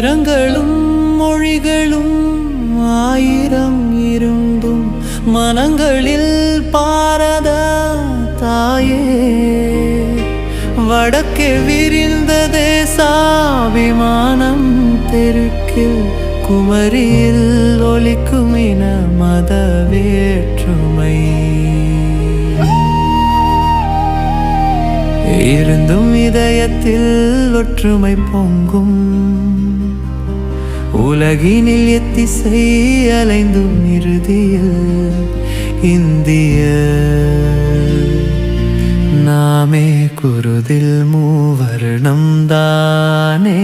நிறங்களும் மொழிகளும் ஆயிரம் இருந்தும் மனங்களில் பாரத தாயே வடக்கே விரிந்த தேசாபிமானம் தெருக்கில் குமரியில் ஒலிக்கும் இன மத வேற்றுமை இருந்தும் இதயத்தில் ஒற்றுமை பொங்கும் உலகினில் எத்திசை அலைந்தும் இறுதியில் இந்திய நாமே குருதில் மூவர்ணம் தானே.